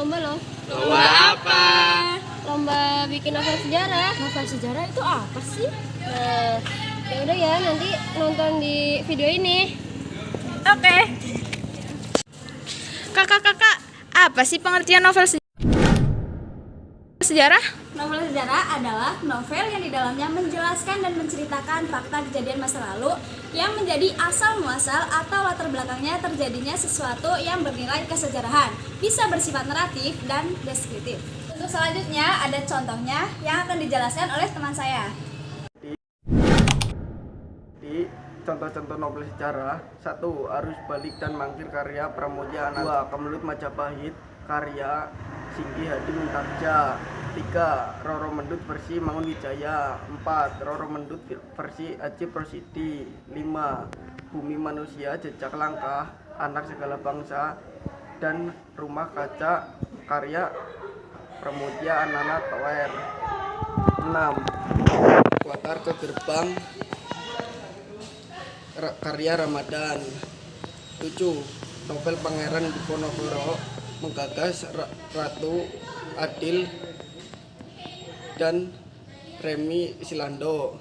lomba loh. Lomba apa? Lomba bikin novel sejarah. Novel sejarah itu apa sih? Nah, ya udah ya, nanti nonton di video ini. Oke. Kakak, apa sih pengertian novel sejarah? Novel sejarah adalah novel yang di dalamnya menjelaskan dan menceritakan fakta kejadian masa lalu yang menjadi asal muasal atau latar belakangnya terjadinya sesuatu yang bernilai kesejarahan, bisa bersifat naratif dan deskriptif. Untuk selanjutnya ada contohnya yang akan dijelaskan oleh teman saya. Di contoh-contoh novel sejarah: 1. Arus Balik dan Mangkir karya Pramoedya Ananta. 2. Kemelut Majapahit karya Singgi Hadi Mintarja. 3. Roro Mendut versi Mangunwijaya. 4. Roro Mendut versi Aji Prosidi. 5. Bumi Manusia Jejak Langkah Anak Segala Bangsa dan Rumah Kaca karya Pramoedya Ananta Toer. 6. Kuatar ke Gerbang karya Ramadan. 7. Novel Pangeran Diponegoro menggagas Ratu Adil dan Remi Silando.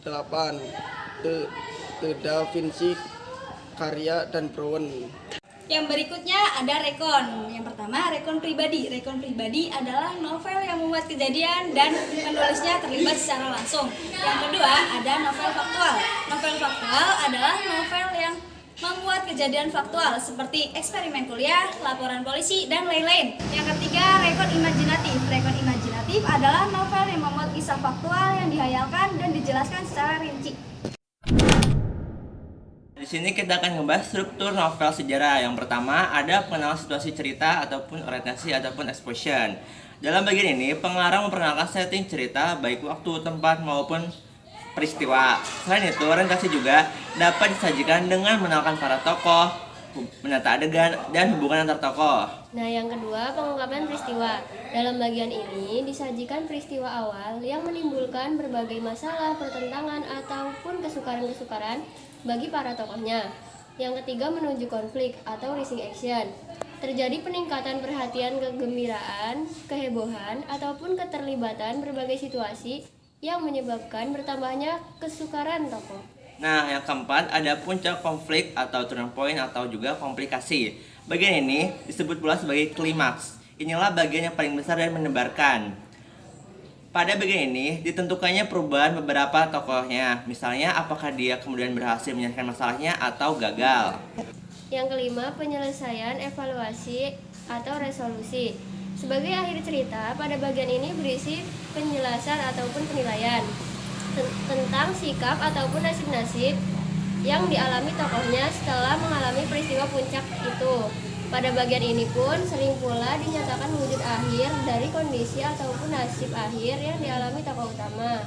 8. The Da Vinci karya Dan Brown. Yang berikutnya ada rekon. Yang pertama, rekon pribadi. Rekon pribadi adalah novel yang membuat kejadian dan penulisnya terlibat secara langsung. Yang kedua, ada novel faktual. Novel faktual adalah novel yang membuat kejadian faktual seperti eksperimen kuliah, laporan polisi, dan lain-lain. Yang ketiga, rekon imajinatif. Rekon imajinatif adalah novel yang membuat kisah faktual yang dihayalkan dan dijelaskan secara rinci. Di sini kita akan membahas struktur novel sejarah. Yang pertama ada pengenalan situasi cerita ataupun orientasi ataupun exposition. Dalam bagian ini pengarang memperkenalkan setting cerita baik waktu, tempat maupun peristiwa. Selain itu orientasi juga dapat disajikan dengan mengenalkan para tokoh, menata adegan dan hubungan antar tokoh. Nah, yang kedua, pengungkapan peristiwa. Dalam bagian ini disajikan peristiwa awal yang menimbulkan berbagai masalah, pertentangan, ataupun kesukaran-kesukaran bagi para tokohnya. Yang ketiga, menuju konflik atau rising action. Terjadi peningkatan perhatian, kegembiraan, kehebohan, ataupun keterlibatan berbagai situasi yang menyebabkan bertambahnya kesukaran tokoh. Nah, yang keempat ada puncak konflik atau turning point atau juga komplikasi. Bagian ini disebut pula sebagai klimaks. Inilah bagian yang paling besar dan menebarkan. Pada bagian ini ditentukannya perubahan beberapa tokohnya. Misalnya apakah dia kemudian berhasil menyelesaikan masalahnya atau gagal. Yang kelima, penyelesaian, evaluasi, atau resolusi. Sebagai akhir cerita, pada bagian ini berisi penjelasan ataupun penilaian tentang sikap ataupun nasib-nasib yang dialami tokohnya setelah mengalami peristiwa puncak itu. Pada bagian ini pun sering pula dinyatakan wujud akhir dari kondisi ataupun nasib akhir yang dialami tokoh utama.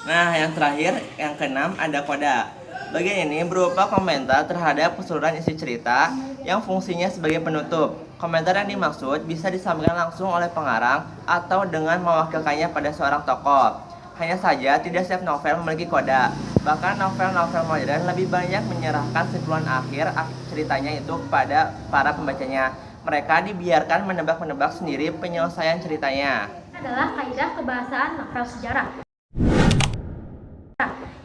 Nah, yang terakhir, yang keenam ada koda. Bagian ini berupa komentar terhadap keseluruhan isi cerita yang fungsinya sebagai penutup. Komentar yang dimaksud bisa disampaikan langsung oleh pengarang atau dengan mewakilkannya pada seorang tokoh. Hanya saja tidak setiap novel memiliki koda. Bahkan novel-novel modern lebih banyak menyerahkan kesimpulan akhir ceritanya itu kepada para pembacanya. Mereka dibiarkan menebak-nebak sendiri penyelesaian ceritanya. Adalah kaidah kebahasaan novel sejarah.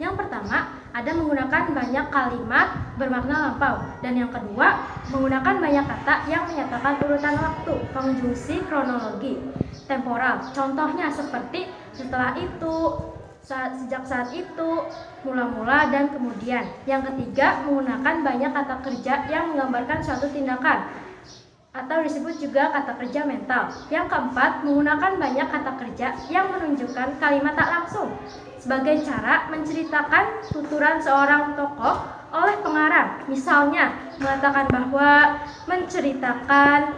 Yang pertama, ada menggunakan banyak kalimat bermakna lampau, dan yang kedua, menggunakan banyak kata yang menyatakan urutan waktu, konjungsi kronologi, temporal. Contohnya seperti setelah itu, sejak saat itu, mula-mula, dan kemudian. Yang ketiga, menggunakan banyak kata kerja yang menggambarkan suatu tindakan atau disebut juga kata kerja mental. Yang keempat, menggunakan banyak kata kerja yang menunjukkan kalimat tak langsung sebagai cara menceritakan tuturan seorang tokoh oleh pengarang. Misalnya, mengatakan bahwa, menceritakan,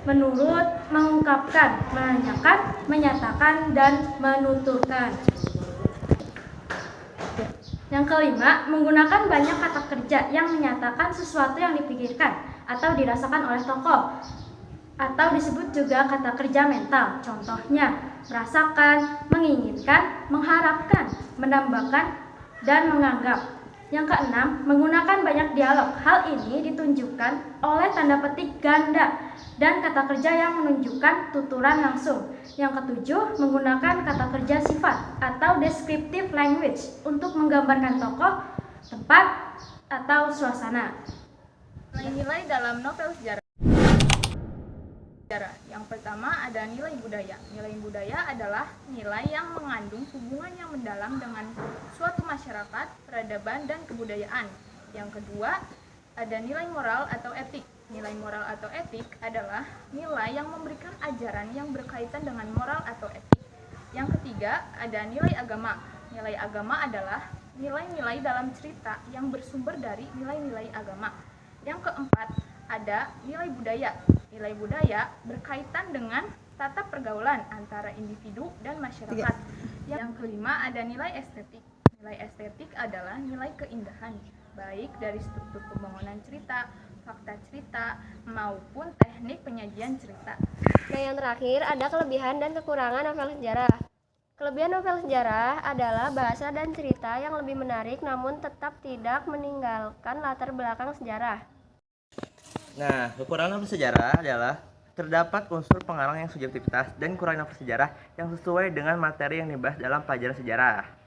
menurut, mengungkapkan, menanyakan, menyatakan, dan menuturkan. Yang kelima, menggunakan banyak kata kerja yang menyatakan sesuatu yang dipikirkan atau dirasakan oleh tokoh, atau disebut juga kata kerja mental. Contohnya, merasakan, menginginkan, mengharapkan, menambahkan, dan menganggap. Yang keenam, menggunakan banyak dialog. Hal ini ditunjukkan oleh tanda petik ganda dan kata kerja yang menunjukkan tuturan langsung. Yang ketujuh, menggunakan kata kerja sifat atau descriptive language untuk menggambarkan tokoh, tempat, atau suasana. Nilai-nilai dalam novel sejarah. Yang pertama ada nilai budaya. Nilai budaya adalah nilai yang mengandung hubungan yang mendalam dengan suatu masyarakat, peradaban, dan kebudayaan. Yang kedua ada nilai moral atau etik. Nilai moral atau etik adalah nilai yang memberikan ajaran yang berkaitan dengan moral atau etik. Yang ketiga ada nilai agama. Nilai agama adalah nilai-nilai dalam cerita yang bersumber dari nilai-nilai agama. Yang keempat ada nilai budaya. Nilai budaya berkaitan dengan tata pergaulan antara individu dan masyarakat. Yang kelima ada nilai estetik. Nilai estetik adalah nilai keindahan, baik dari struktur pembangunan cerita, fakta cerita, maupun teknik penyajian cerita. Nah, yang terakhir ada kelebihan dan kekurangan novel sejarah. Kelebihan novel sejarah adalah bahasa dan cerita yang lebih menarik namun tetap tidak meninggalkan latar belakang sejarah. Nah, kekurangan novel sejarah adalah terdapat unsur pengarang yang subjektivitas dan kurang novel sejarah yang sesuai dengan materi yang dibahas dalam pelajaran sejarah.